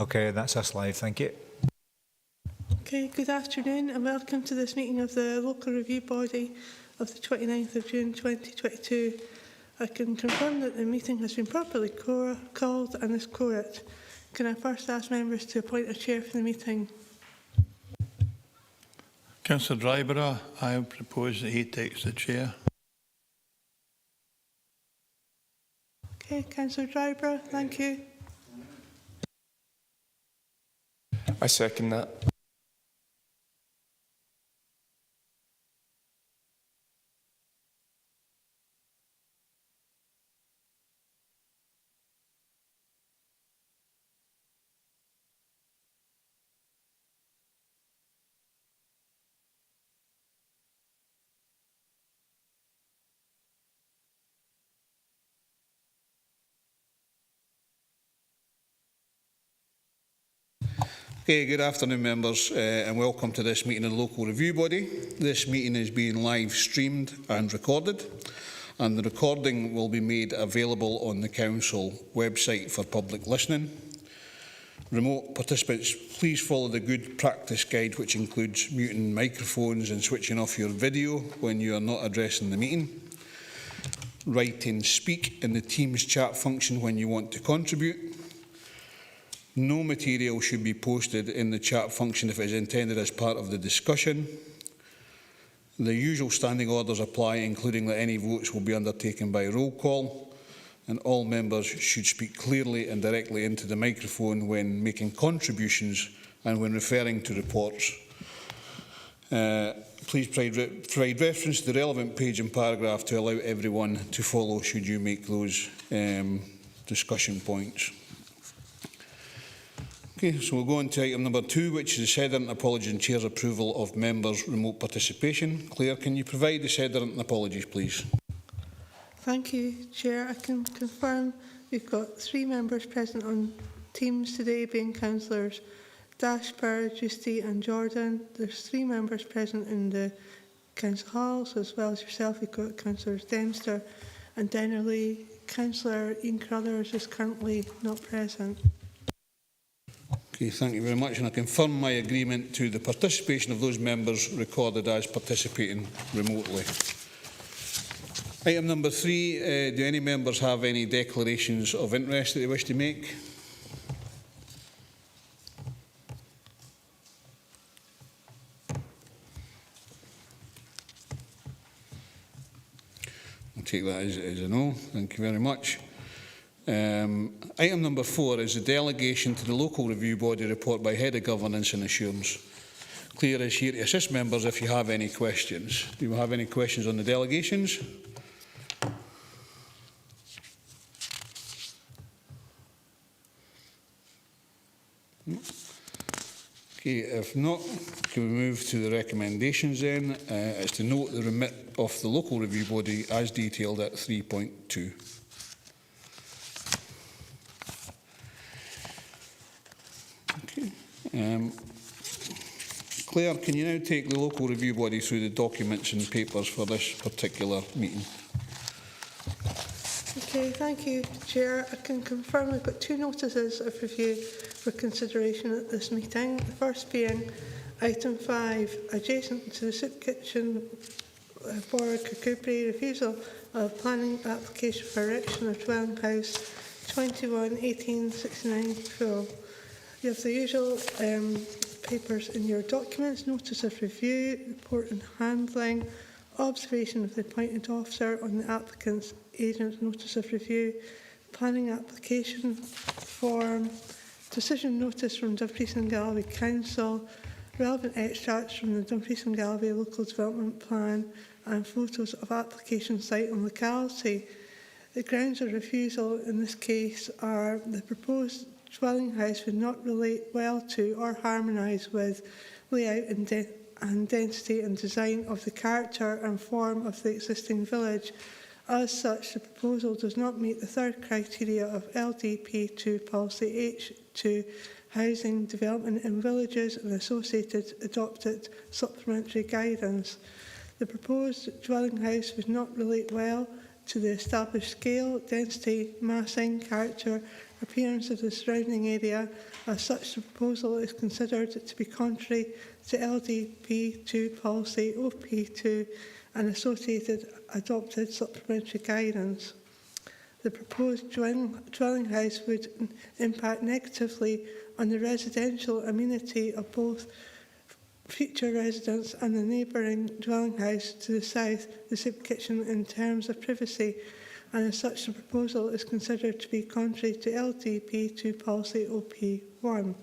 Okay, that's us live, thank you. Okay, good afternoon and welcome to this meeting of the Local Review Body of the 29th of June 2022. I can confirm that the meeting has been properly called and is quorate. Can I first ask members to appoint a chair for the meeting? Councillor Dryborough, I propose that he takes the chair. Okay, Councillor Dryborough, thank you. I second that. Okay, good afternoon members and welcome to this meeting of the Local Review Body. This meeting is being live streamed and recorded, and the recording will be made available on the Council website for public listening. Remote participants, please follow the good practice guide, which includes muting microphones and switching off your video when you are not addressing the meeting. Write and speak in the Teams chat function when you want to contribute. No material should be posted in the chat function if it is intended as part of the discussion. The usual standing orders apply, including that any votes will be undertaken by roll call, and all members should speak clearly and directly into the microphone when making contributions and when referring to reports. Please provide reference to the relevant page and paragraph to allow everyone to follow should you make those discussion points. Okay, so we'll go on to item number 2, which is the Sediment Apology and Chair's approval of members' remote participation. Claire, can you provide the sediment apologies, please? Thank you, Chair. I can confirm we've got 3 members present on Teams today, being Councillors Dashper, Justy and Jordan. There's 3 members present in the Council Halls, as well as yourself. We've got Councillors Dempster and Dennerley. Councillor Ian Crothers is currently not present. Okay, thank you very much, and I confirm my agreement to the participation of those members recorded as participating remotely. Item number 3, do any members have any declarations of interest that they wish to make? I'll take that as a no. Thank you very much. Item number 4 is the delegation to the Local Review Body report by Head of Governance and Assurance. Claire is here to assist members if you have any questions. Do you have any questions on the delegations? Okay, if not, can we move to the recommendations then? It's to note the remit of the Local Review Body as detailed at 3.2. Claire, can you now take the Local Review Body through the documents and papers for this particular meeting? Okay, thank you, Chair. I can confirm we've got 2 notices of review for consideration at this meeting. The first being item 5, adjacent to the soup kitchen for Kirkcudbright, refusal of planning application for erection of dwelling house 21/1869 full. You have the usual papers in your documents: notice of review, report and handling, observation of the appointed officer on the applicant's agent's notice of review, planning application form, decision notice from Dumfries and Galloway Council, relevant extracts from the Dumfries and Galloway Local Development Plan, and photos of application site and locality. The grounds of refusal in this case are the proposed dwelling house would not relate well to or harmonise with layout and density and design of the character and form of the existing village. As such, the proposal does not meet the 3rd criteria of LDP2 Policy H2 Housing Development in Villages and associated adopted supplementary guidance. The proposed dwelling house would not relate well to the established scale, density, massing, character appearance of the surrounding area. As such, the proposal is considered to be contrary to LDP2 policy OP2 and associated adopted supplementary guidance. The proposed dwelling house would impact negatively on the residential amenity of both future residents and the neighbouring dwelling house to the south, the soup kitchen, in terms of privacy, and as such the proposal is considered to be contrary to LDP2 policy OP1.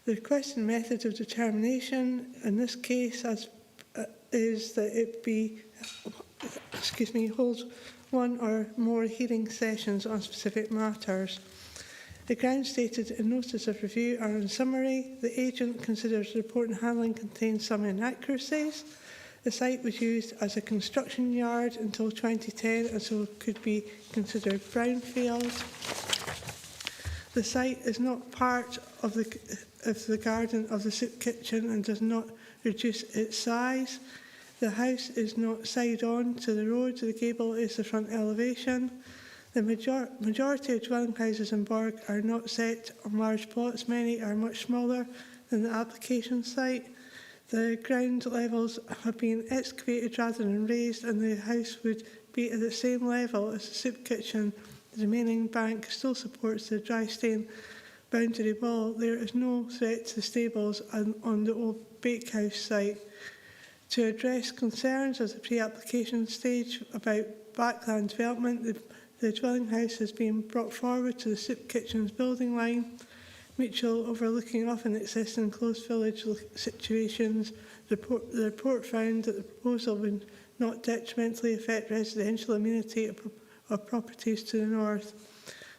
The requested method of determination in this case is that it be, holds one or more hearing sessions on specific matters. The grounds stated in notice of review are in summary. The agent considers the report and handling contains some inaccuracies. The site was used as a construction yard until 2010 and so could be considered brownfield. The site is not part of the garden of the soup kitchen and does not reduce its size. The house is not side on to the road. The gable is the front elevation. The majority of dwelling houses in Borg are not set on large plots. Many are much smaller than the application site. The ground levels have been excavated rather than raised, and the house would be at the same level as the soup kitchen. The remaining bank still supports the dry stain boundary wall. There is no threat to the stables on the old bakehouse site. To address concerns at the pre-application stage about backland development, the dwelling house has been brought forward to the soup kitchen's building line. Mutual overlooking often exists in close village situations. The report found that the proposal would not detrimentally affect residential amenity of properties to the north.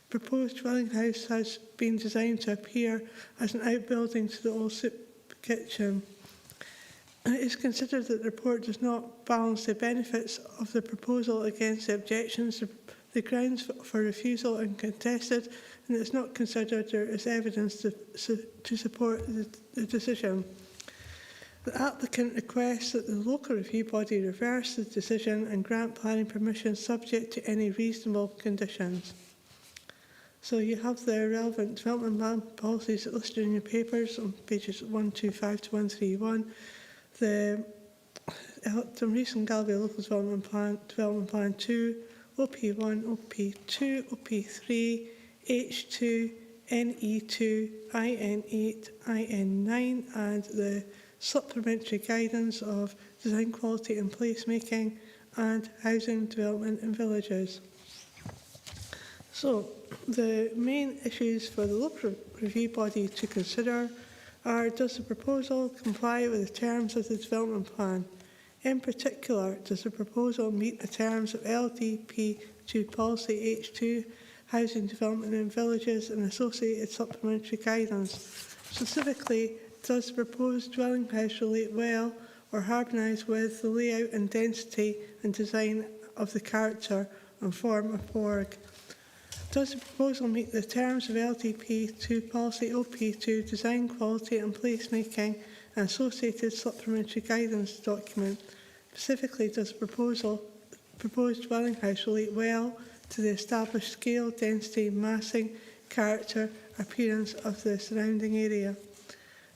The proposed dwelling house has been designed to appear as an outbuilding to the old soup kitchen. It is considered that the report does not balance the benefits of the proposal against the objections. The grounds for refusal are uncontested, and it is not considered there is evidence to support the decision. The applicant requests that the local review body reverse the decision and grant planning permission subject to any reasonable conditions. So you have the relevant development plan policies listed in your papers on pages 125 to 131. The recent Galloway Local Development Plan 2, OP1, OP2, OP3, H2, NE2, IN8, IN9, and the supplementary guidance of design quality and placemaking and housing development in villages. So the main issues for the local review body to consider are: does the proposal comply with the terms of the development plan? In particular, does the proposal meet the terms of LDP2 policy H2, housing development in villages and associated supplementary guidance? Specifically, does the proposed dwelling house relate well or harmonise with the layout and density and design of the character and form of Borg? Does the proposal meet the terms of LDP2 policy OP2 design quality and placemaking and associated supplementary guidance document? Specifically, does the proposed dwelling house relate well to the established scale, density, massing, character, appearance of the surrounding area?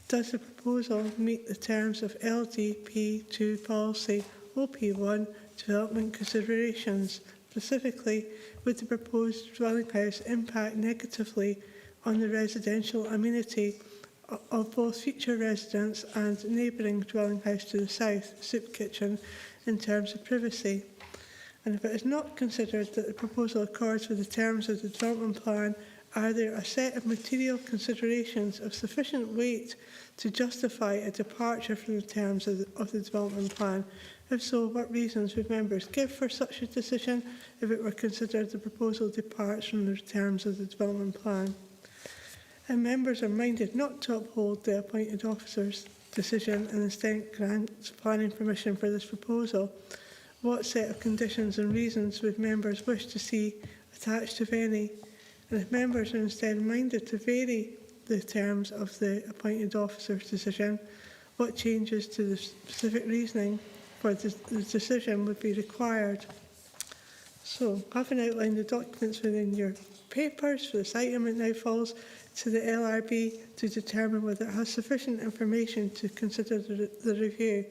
Does the proposal meet the terms of LDP2 policy OP1 development considerations? Specifically, would the proposed dwelling house impact negatively on the residential amenity of both future residents and neighbouring dwelling house to the south, soup kitchen, in terms of privacy? And if it is not considered that the proposal accords with the terms of the development plan, are there a set of material considerations of sufficient weight to justify a departure from the terms of the development plan? If so, what reasons would members give for such a decision if it were considered the proposal departs from the terms of the development plan? And members are minded not to uphold the appointed officer's decision and instead grant planning permission for this proposal, what set of conditions and reasons would members wish to see attached, if any? And if members are instead minded to vary the terms of the appointed officer's decision, what changes to the specific reasoning for the decision would be required? So, having outlined the documents within your papers for this item, it now falls to the LRB to determine whether it has sufficient information to consider the review.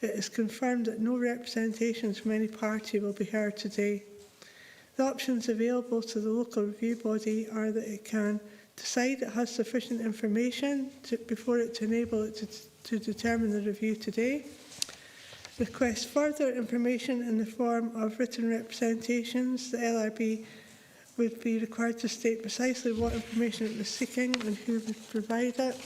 It is confirmed that no representations from any party will be heard today. The options available to the local review body are that it can decide it has sufficient information before it to enable it to determine the review today, request further information in the form of written representations. The LRB would be required to state precisely what information it was seeking and who would provide it.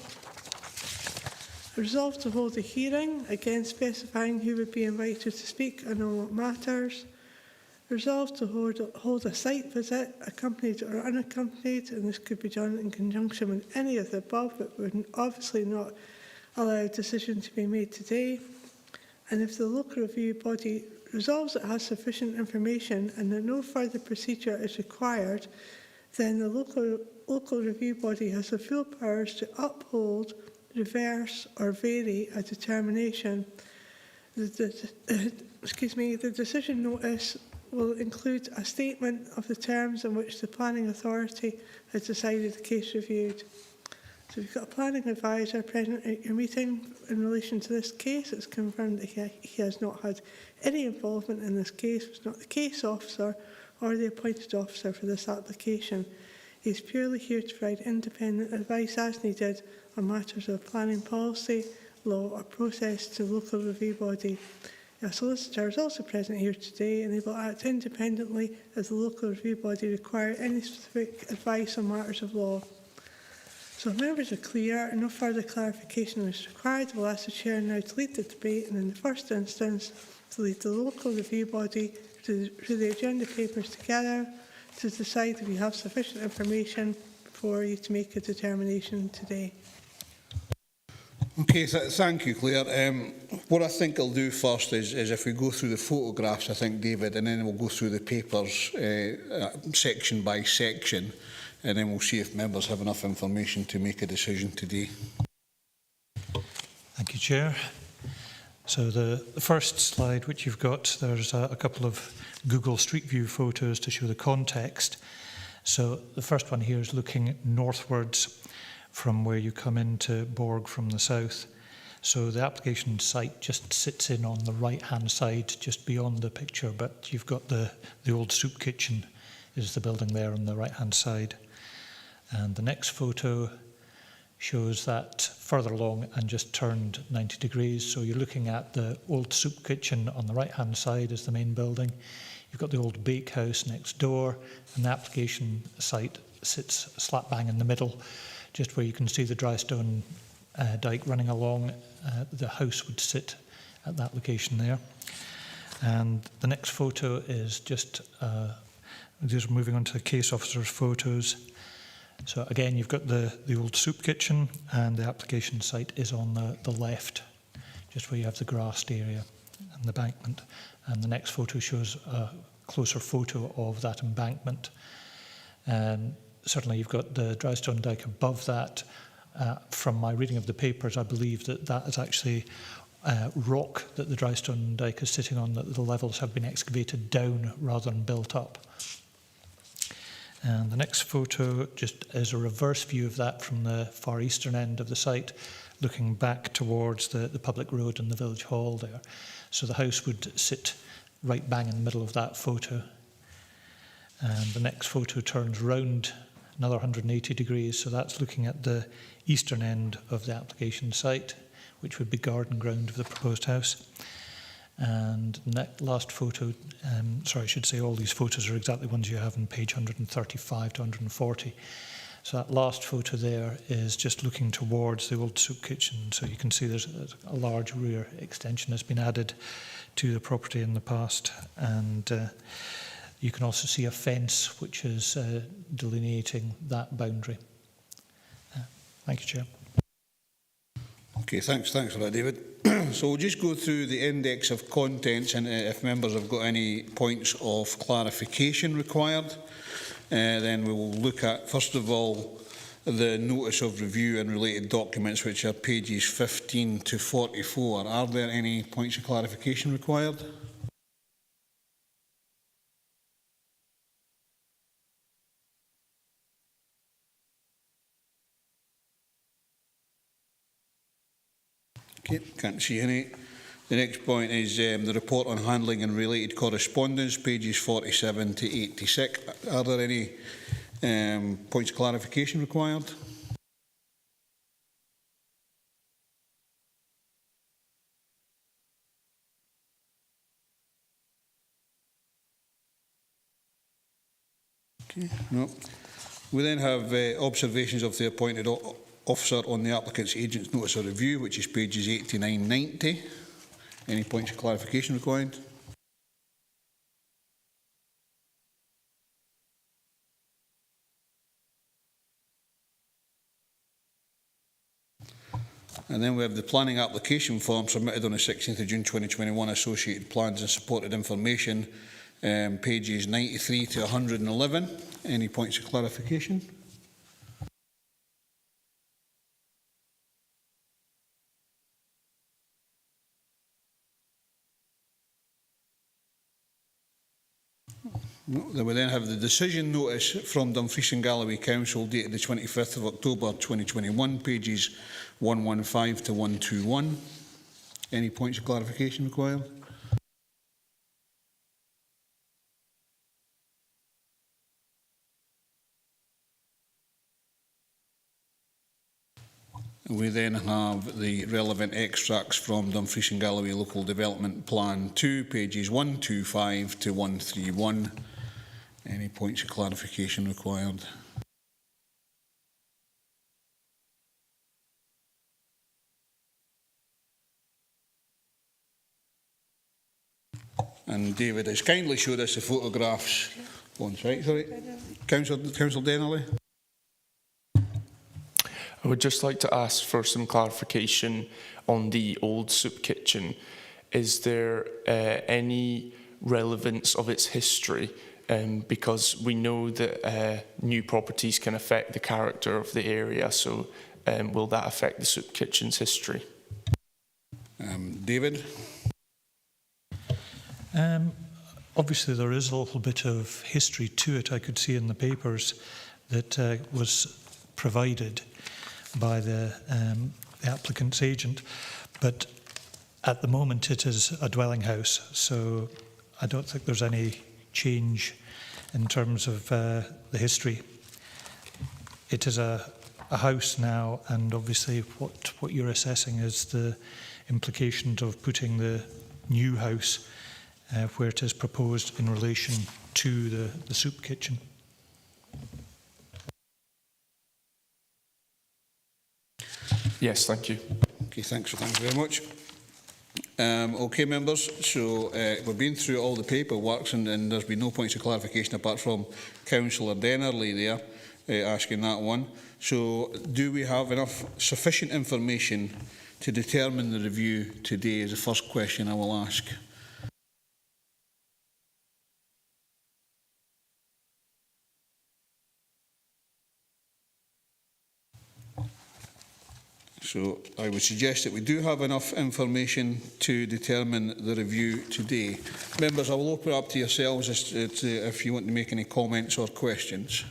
Resolve to hold a hearing, again specifying who would be invited to speak and on what matters. Resolve to hold a site visit, accompanied or unaccompanied, and this could be done in conjunction with any of the above, but would obviously not allow a decision to be made today. And if the local review body resolves it has sufficient information and that no further procedure is required, then the local review body has the full powers to uphold, reverse or vary a determination. The decision notice will include a statement of the terms in which the planning authority has decided the case reviewed. So if you've got a planning advisor present at your meeting in relation to this case, it's confirmed that he has not had any involvement in this case, was not the case officer or the appointed officer for this application. He is purely here to provide independent advice as needed on matters of planning policy, law or process to the local review body. A solicitor is also present here today and they will act independently as the local review body require any specific advice on matters of law. So if members are clear and no further clarification is required, I will ask the Chair now to lead the debate and in the first instance to lead the local review body through the agenda papers together to decide if you have sufficient information for you to make a determination today. Okay, thank you, Claire. What I think I'll do first is if we go through the photographs, I think, David, and then we'll go through the papers section by section, and then we'll see if members have enough information to make a decision today. Thank you, Chair. So the first slide which you've got, there's a couple of Google Street View photos to show the context. So the first one here is looking northwards from where you come into Borg from the south. So the application site just sits in on the right-hand side, just beyond the picture, but you've got the old soup kitchen is the building there on the right-hand side. And the next photo shows that further along and just turned 90 degrees. So you're looking at the old soup kitchen on the right-hand side as the main building. You've got the old bakehouse next door, and the application site sits slap bang in the middle, just where you can see the dry stone dyke running along. The house would sit at that location there. And the next photo is just moving on to the case officer's photos. So again, you've got the old soup kitchen, and the application site is on the left, just where you have the grassed area and the embankment. And the next photo shows a closer photo of that embankment. And certainly you've got the dry stone dyke above that. From my reading of the papers, I believe that is actually rock that the dry stone dyke is sitting on, that the levels have been excavated down rather than built up. And the next photo just is a reverse view of that from the far eastern end of the site, looking back towards the public road and the village hall there. So the house would sit right bang in the middle of that photo. And the next photo turns round another 180 degrees, so that's looking at the eastern end of the application site, which would be garden ground of the proposed house. And that last photo, sorry, I should say all these photos are exactly ones you have on page 135 to 140. So that last photo there is just looking towards the old soup kitchen. So you can see there's a large rear extension that's been added to the property in the past. And you can also see a fence which is delineating that boundary. Thank you, Chair. Okay, thanks for that, David. So we'll just go through the index of contents, and if members have got any points of clarification required, then we will look at, first of all, the notice of review and related documents, which are pages 15 to 44. Are there any points of clarification required? Okay, can't see any. The next point is the report on handling and related correspondence, pages 47 to 86. Are there any points of clarification required? Okay, no. We then have observations of the appointed officer on the applicant's agent's notice of review, which is pages 89-90. Any points of clarification required? And then we have the planning application form submitted on the 16th of June 2021, associated plans and supported information, pages 93 to 111. Any points of clarification? No, then we then have the decision notice from Dumfries and Galloway Council dated the 25th of October 2021, pages 115 to 121. Any points of clarification required? We then have the relevant extracts from Dumfries and Galloway Local Development Plan 2, pages 125 to 131. Any points of clarification required? And David has kindly showed us the photographs. One side, sorry. Councillor Dennerley. I would just like to ask for some clarification on the old soup kitchen. Is there any relevance of its history? Because we know that new properties can affect the character of the area, so will that affect the soup kitchen's history? David? Obviously, there is a little bit of history to it. I could see in the papers that was provided by the applicant's agent, but at the moment it is a dwelling house, so I don't think there's any change in terms of the history. It is a house now, and obviously what you're assessing is the implications of putting the new house where it is proposed in relation to the soup kitchen. Yes, thank you. Okay, thank you very much. Okay, members, so we've been through all the paperwork and there's been no points of clarification apart from Councillor Dennerley there asking that one. So do we have enough sufficient information to determine the review today is the first question I will ask. So I would suggest that we do have enough information to determine the review today. Members, I will open it up to yourselves if you want to make any comments or questions.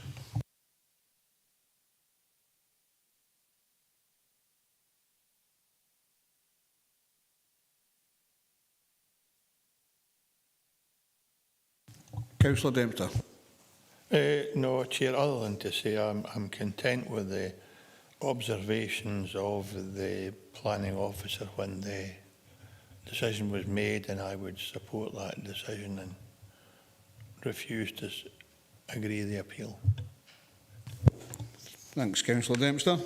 Councillor Dempster. No, Chair, other than to say I'm content with the observations of the planning officer when the decision was made, and I would support that decision and refuse to agree the appeal. Thanks, Councillor Dempster.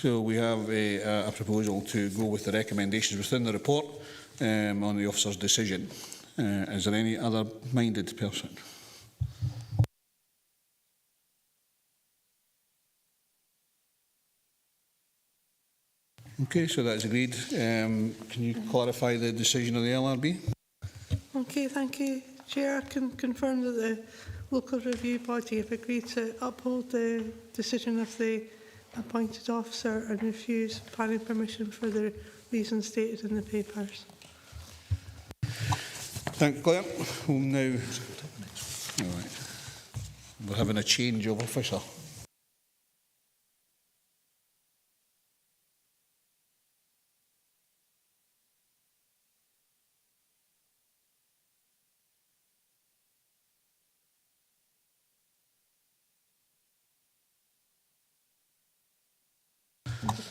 So we have a proposal to go with the recommendations within the report on the officer's decision. Is there any other minded person? Okay, so that's agreed. Can you clarify the decision of the LRB? Okay, thank you, Chair. I can confirm that the local review body have agreed to uphold the decision of the appointed officer and refuse planning permission for the reasons stated in the papers. Thank you, Claire. We'll now... All right. We're having a change of officer.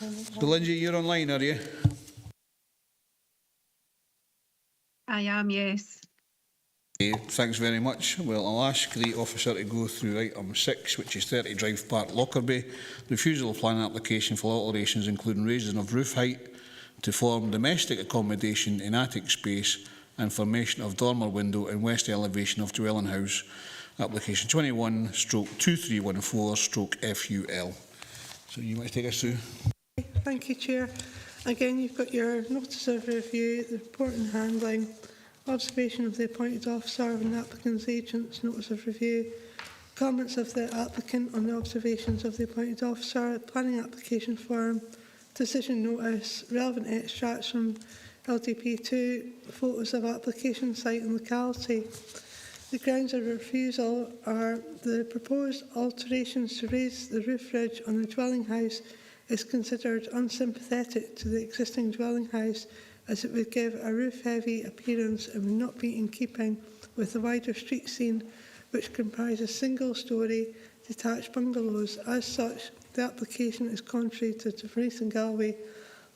So Lindsay, you're online, are you? I am, yes. Okay, thanks very much. Well, I'll ask the officer to go through item 6, which is 30 Drive Park, Lockerbie. Refusal of planning application for alterations including raising of roof height to form domestic accommodation in attic space and formation of dormer window in west elevation of dwelling house. Application 21/2314/FUL. So you might take us through. Thank you, Chair. Again, you've got your notice of review, the report and handling, observation of the appointed officer and the applicant's agent's notice of review, comments of the applicant on the observations of the appointed officer, planning application form, decision notice, relevant extracts from LDP2, photos of application site and locality. The grounds of refusal are the proposed alterations to raise the roof ridge on the dwelling house is considered unsympathetic to the existing dwelling house as it would give a roof-heavy appearance and would not be in keeping with the wider street scene which comprises single-storey detached bungalows. As such, the application is contrary to Dumfries and Galloway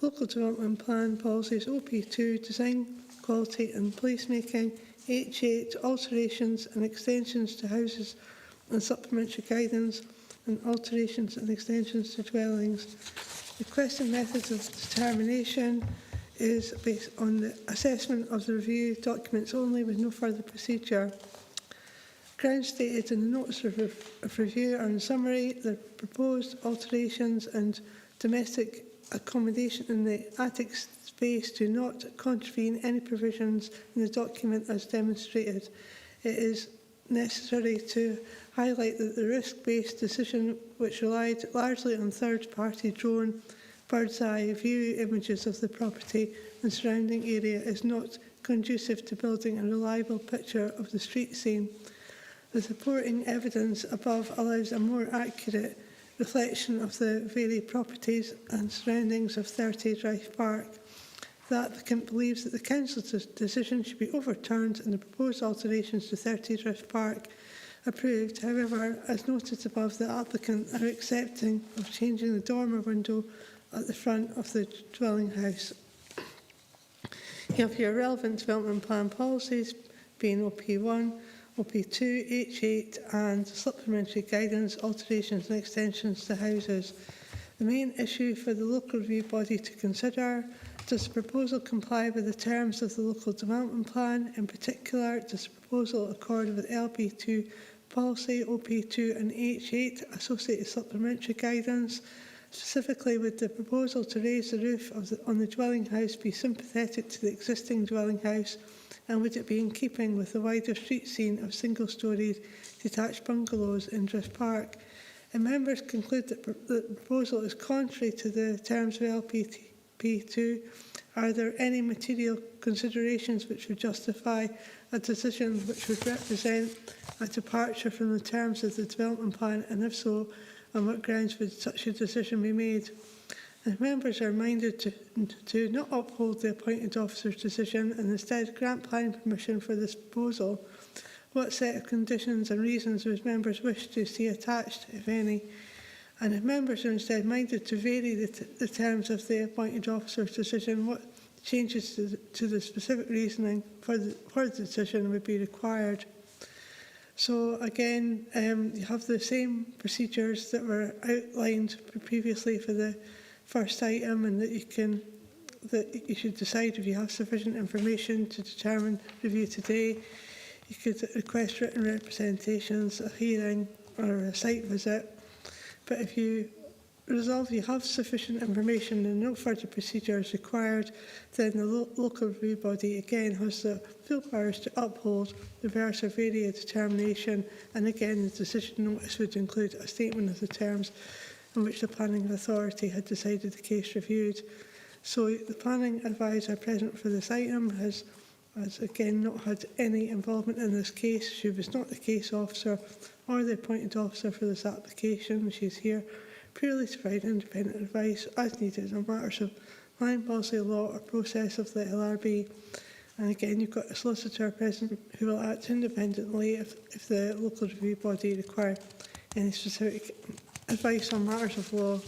Local Development Plan policies OP2, design, quality and placemaking, H8, alterations and extensions to houses and supplementary guidance, and alterations and extensions to dwellings. The question methods of determination is based on the assessment of the review documents only with no further procedure. Grounds stated in the notice of review are in summary the proposed alterations and domestic accommodation in the attic space do not contravene any provisions in the document as demonstrated. It is necessary to highlight that the risk-based decision, which relied largely on third-party drone bird's-eye view images of the property and surrounding area, is not conducive to building a reliable picture of the street scene. The supporting evidence above allows a more accurate reflection of the varied properties and surroundings of 30 Drive Park. The applicant believes that the council's decision should be overturned and the proposed alterations to 30 Drive Park approved. However, as noted above, the applicant are accepting of changing the dormer window at the front of the dwelling house. You have your relevant development plan policies being OP1, OP2, H8 and supplementary guidance, alterations and extensions to houses. The main issue for the local review body to consider: does the proposal comply with the terms of the local development plan? In particular, does the proposal accord with LB2 policy, OP2 and H8 associated supplementary guidance? Specifically, would the proposal to raise the roof on the dwelling house be sympathetic to the existing dwelling house, and would it be in keeping with the wider street scene of single-storey detached bungalows in Drift Park? And members conclude that the proposal is contrary to the terms of LPP2. Are there any material considerations which would justify a decision which would represent a departure from the terms of the development plan, and if so, on what grounds would such a decision be made? And members are minded to not uphold the appointed officer's decision and instead grant planning permission for this proposal. What set of conditions and reasons would members wish to see attached, if any? And if members are instead minded to vary the terms of the appointed officer's decision, what changes to the specific reasoning for the decision would be required? So again, you have the same procedures that were outlined previously for the first item, and that you should decide if you have sufficient information to determine review today. You could request written representations, a hearing or a site visit. But if you resolve you have sufficient information and no further procedure is required, then the local review body again has the full powers to uphold, reverse or vary a determination, and again the decision notice would include a statement of the terms in which the planning authority had decided the case reviewed. So the planning advisor present for this item has again not had any involvement in this case. She was not the case officer or the appointed officer for this application. She's here purely to provide independent advice as needed on matters of line policy, law or process of the LRB. And again, you've got a solicitor present who will act independently if the local review body require any specific advice on matters of law.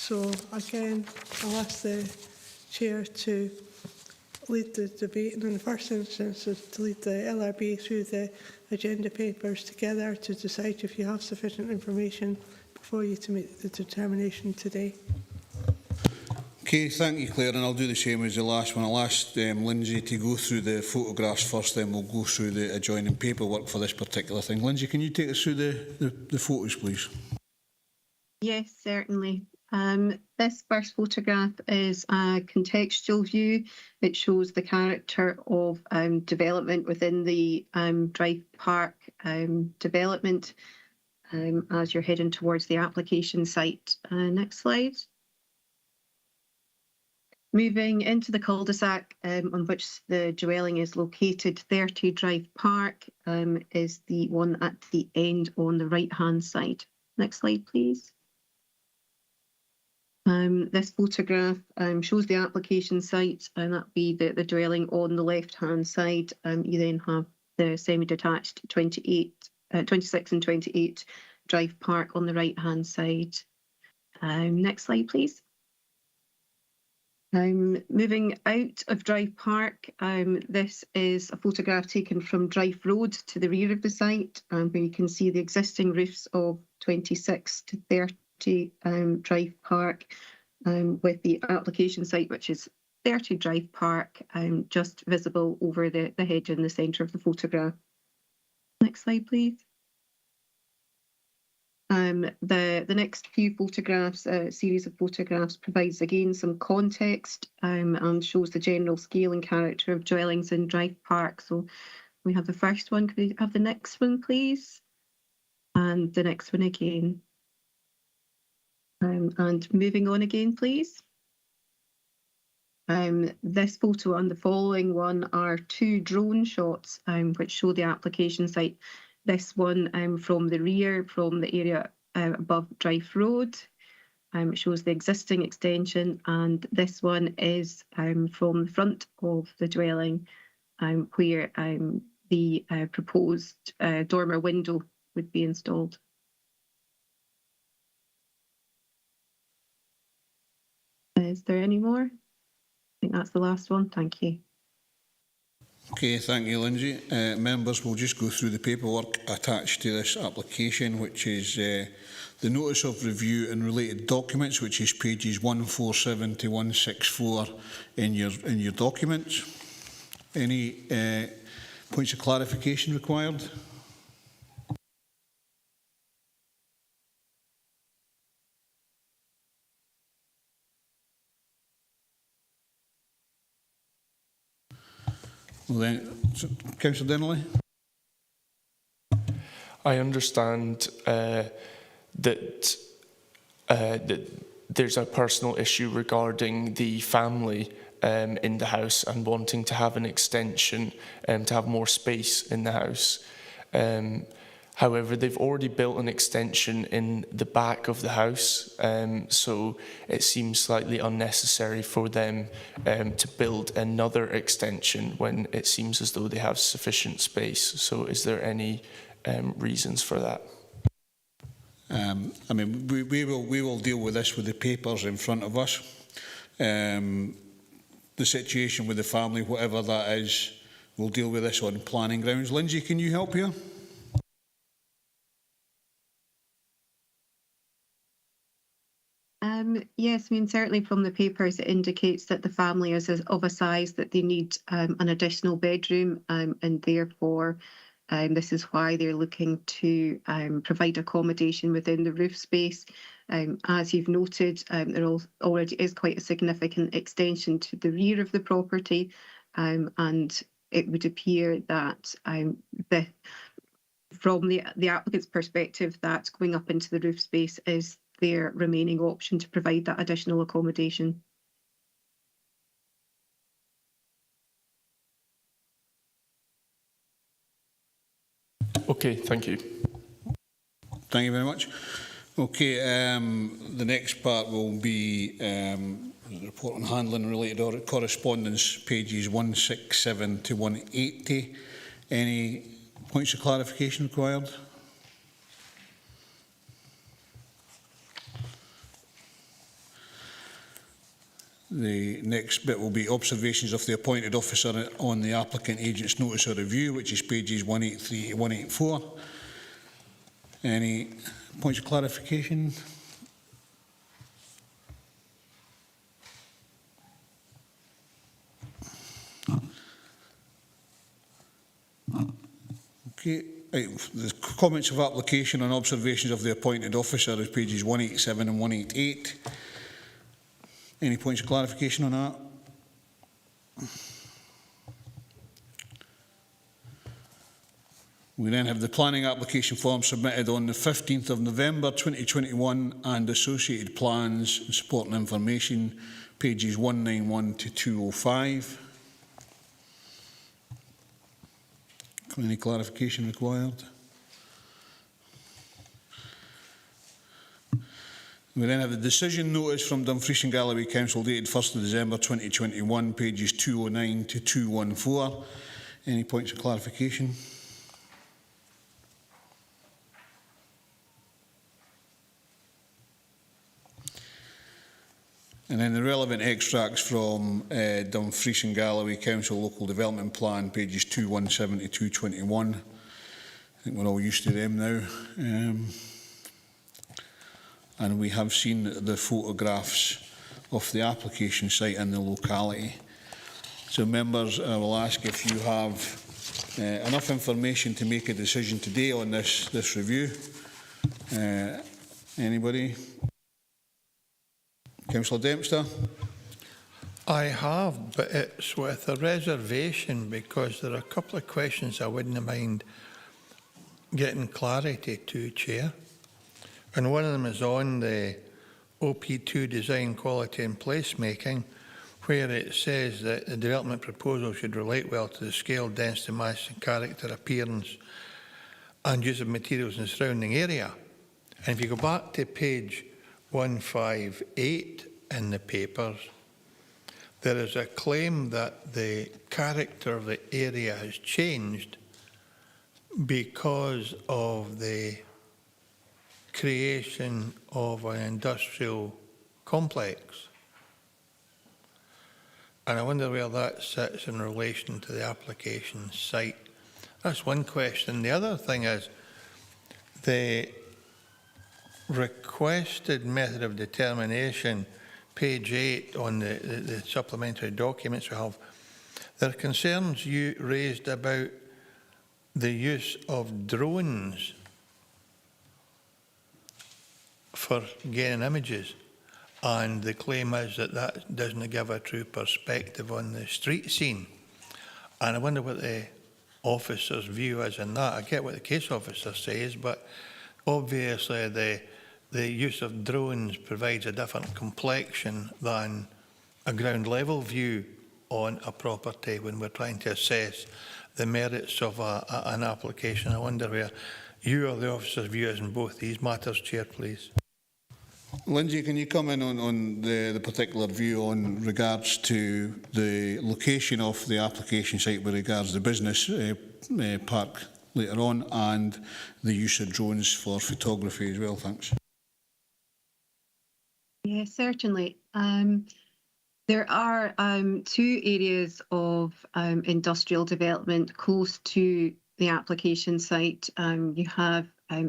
So again, I'll ask the Chair to lead the debate, and in the first instance is to lead the LRB through the agenda papers together to decide if you have sufficient information before you to make the determination today. Okay, thank you, Claire, and I'll do the same as the last one. I'll ask Lindsay to go through the photographs first, then we'll go through the adjoining paperwork for this particular thing. Lindsay, can you take us through the photos, please? Yes, certainly. This first photograph is a contextual view. It shows the character of development within the Drive Park development as you're heading towards the application site. Next slide. Moving into the cul-de-sac on which the dwelling is located, 30 Drive Park is the one at the end on the right-hand side. Next slide, please. This photograph shows the application site, and that'd be the dwelling on the left-hand side. You then have the semi-detached 26 and 28 Drive Park on the right-hand side. Next slide, please. Moving out of Drive Park, this is a photograph taken from Drive Road to the rear of the site, where you can see the existing roofs of 26 to 30 Drive Park, with the application site, which is 30 Drive Park, just visible over the hedge in the centre of the photograph. Next slide, please. The next few photographs, a series of photographs, provides again some context and shows the general scale and character of dwellings in Drive Park. So we have the first one. Could we have the next one, please? And the next one again. And moving on again, please. This photo and the following one are two drone shots which show the application site. This one from the rear, from the area above Drive Road. It shows the existing extension, and this one is from the front of the dwelling, where the proposed dormer window would be installed. Is there any more? I think that's the last one. Thank you. Okay, thank you, Lindsay. Members, we'll just go through the paperwork attached to this application, which is the Notice of Review and related documents, which is pages 147 to 164 in your documents. Any points of clarification required? Well then, Councillor Denley. I understand that there's a personal issue regarding the family in the house and wanting to have an extension to have more space in the house. However, they've already built an extension in the back of the house, so it seems slightly unnecessary for them to build another extension when it seems as though they have sufficient space. So is there any reasons for that? I mean, we will deal with this with the papers in front of us. The situation with the family, whatever that is, we'll deal with this on planning grounds. Lindsay, can you help here? Yes, I mean, certainly from the papers, it indicates that the family is of a size that they need an additional bedroom, and therefore this is why they're looking to provide accommodation within the roof space. As you've noted, there already is quite a significant extension to the rear of the property, and it would appear that from the applicant's perspective, that going up into the roof space is their remaining option to provide that additional accommodation. Okay, thank you. Thank you very much. Okay, the next part will be the report on handling related correspondence, pages 167 to 180. Any points of clarification required? The next bit will be observations of the appointed officer on the applicant agent's notice of review, which is pages 183 to 184. Any points of clarification? Okay. The comments of application and observations of the appointed officer is pages 187 and 188. Any points of clarification on that? We then have the planning application form submitted on the 15th of November 2021 and associated plans and supporting information, pages 191 to 205. Any clarification required? We then have the decision notice from Dumfries and Galloway Council dated 1st of December 2021, pages 209 to 214. Any points of clarification? And then the relevant extracts from Dumfries and Galloway Council Local Development Plan, pages 217 to 221. I think we're all used to them now. And we have seen the photographs of the application site and the locality. So members, I will ask if you have enough information to make a decision today on this review. Anybody? Councillor Dempster? I have, but it's with a reservation because there are a couple of questions I wouldn't mind getting clarity to, Chair. And one of them is on the OP2 design, quality and placemaking, where it says that the development proposal should relate well to the scale, density, mass and character, appearance and use of materials in the surrounding area. And if you go back to page 158 in the papers, there is a claim that the character of the area has changed because of the creation of an industrial complex. And I wonder where that sits in relation to the application site. That's one question. The other thing is the requested method of determination, page 8 on the supplementary documents we have. There are concerns you raised about the use of drones for gaining images, and the claim is that that doesn't give a true perspective on the street scene. And I wonder what the officer's view is on that. I get what the case officer says, but obviously the use of drones provides a different complexion than a ground level view on a property when we're trying to assess the merits of an application. I wonder where you or the officer's view is in both these matters, Chair, please. Lindsay, can you come in on the particular view on regards to the location of the application site with regards to the business park later on and the use of drones for photography as well? Thanks. Yeah, certainly. There are two areas of industrial development close to the application site. You have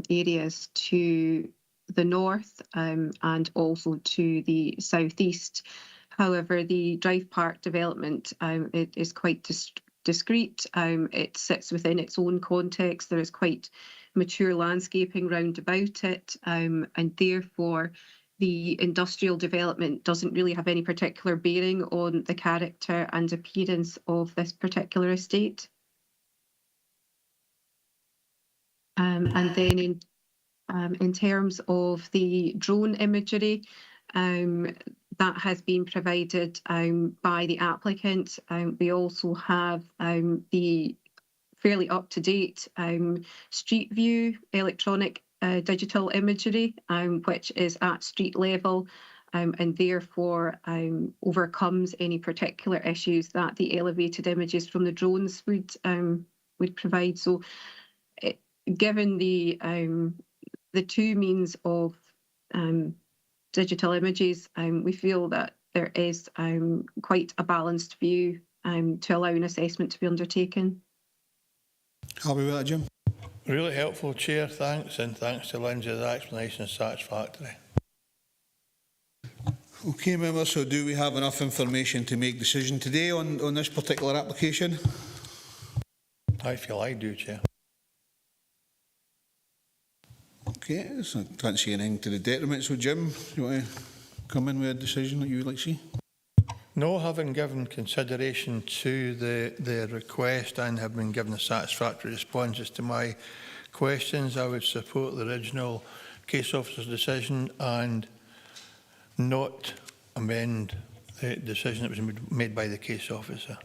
areas to the north and also to the southeast. However, the Drive Park development it is quite discrete. It sits within its own context. There is quite mature landscaping round about it, and therefore the industrial development doesn't really have any particular bearing on the character and appearance of this particular estate. And then in terms of the drone imagery, that has been provided by the applicant. We also have the fairly up-to-date street view electronic digital imagery, which is at street level and therefore overcomes any particular issues that the elevated images from the drones would provide. So, given the two means of digital images, we feel that there is quite a balanced view to allow an assessment to be undertaken. Happy with that, Jim? Really helpful, Chair, thanks, and thanks to Lindsay, the explanation is satisfactory. Okay, members, so do we have enough information to make decision today on this particular application? I feel I do, Chair. Okay, so I can't see anything to the detriment. So, Jim, you want to come in with a decision that you would like to see? No, having given consideration to the request and have been given a satisfactory responses to my questions, I would support the original case officer's decision and not amend the decision that was made by the case officer.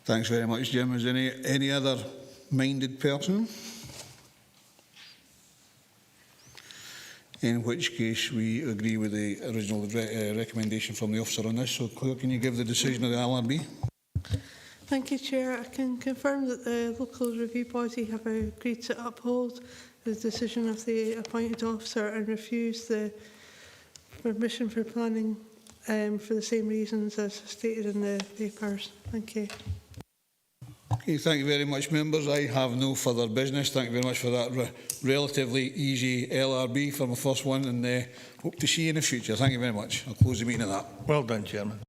Thanks very much, Jim. Is any other minded person? In which case we agree with the original recommendation from the officer on this. So, Claire, can you give the decision of the LRB? Thank you, Chair. I can confirm that the local review body have agreed to uphold the decision of the appointed officer and refuse the permission for planning for the same reasons as stated in the papers. Thank you. Okay, thank you very much, members. I have no further business. Thank you very much for that relatively easy LRB for my first one, and hope to see you in the future. Thank you very much. I'll close the meeting at that. Well done, Chairman.